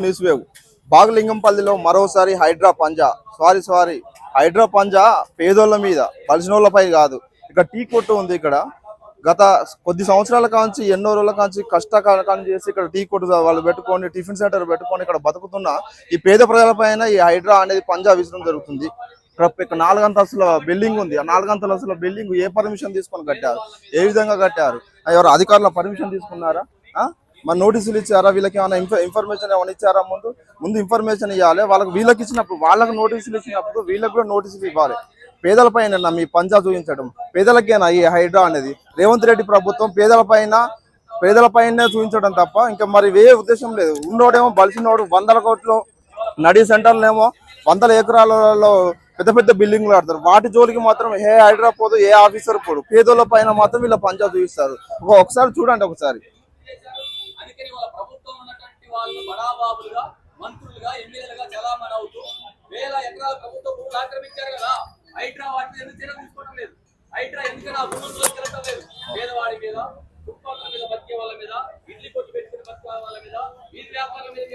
News wave బాగలింగంపల్లిలో మరోసారి హైడ్రా పంజా sorry Hydraa పంజా పేదోళ్ళ మీద బలిసినోళ్ళపై కాదు. ఇక్కడ టీ కొట్టు ఉంది. ఇక్కడ గత కొద్ది సంవత్సరాల కాంచి ఎన్నో రోజుల కాంచి కష్టకాలం చేసి ఇక్కడ టీ కొట్టు వాళ్ళు పెట్టుకొని టిఫిన్ సెంటర్ పెట్టుకొని ఇక్కడ బతుకుతున్న ఈ పేద ప్రజలపైన ఈ హైడ్రా అనేది పంజా విసరం జరుగుతుంది. ఇక్కడ 4 అంతస్తుల బిల్డింగ్ ఉంది. ఆ 4 అంతస్తుల బిల్డింగ్ ఏ పర్మిషన్ తీసుకొని కట్టారు? ఏ విధంగా కట్టారు? ఎవరు అధికారుల పర్మిషన్ తీసుకున్నారా? మన నోటీసులు ఇచ్చారా? వీళ్ళకి ఏమైనా ఇన్ఫర్మేషన్ ఏమైనా ఇచ్చారా? ముందు ఇన్ఫర్మేషన్ ఇవ్వాలి. వీళ్ళకి ఇచ్చినప్పుడు వాళ్ళకి నోటీసులు ఇచ్చినప్పుడు వీళ్ళకి కూడా నోటీసులు ఇవ్వాలి. పేదలపైన మీ పంజా చూపించడం పేదలకేనా ఈ హైడ్రా అనేది? రేవంత్ రెడ్డి ప్రభుత్వం పేదలపైనే చూపించడం తప్ప ఇంకా మరి ఏ ఉద్దేశం లేదు. ఉన్నోడేమో బలిసినోడు 100 కోట్లు నడి సెంటర్లేమో 100 ఎకరాలలో పెద్ద పెద్ద బిల్డింగ్లు ఆడతారు. వాటి జోలికి మాత్రం ఏ హైడ్రా పోదు, ఏ ఆఫీసర్ పోడు. పేదోళ్ళ పైన మాత్రం వీళ్ళ పంజా చూపిస్తారు. ఒకసారి చూడండి. ఒకసారి వాళ్ళు బడాబాబులుగా మంత్రులుగా ఎమ్మెల్యేలుగా చలామణి అవుతూ వేల ఎకరాల ప్రభుత్వ భూములు ఆక్రమించారు కదా. హైడ్రా వాటిని ఎందుకు తీసుకోవడం లేదు? హైడ్రా ఎందుకన్నా భూములు తిరగడం లేదు? పేదవాడి మీద, చుట్టుపక్కల మీద బతికే వాళ్ళ మీద, ఇడ్లీ కొట్టు పెట్టుకుని బతికే వాళ్ళ మీద, వీధి వ్యాపారుల మీద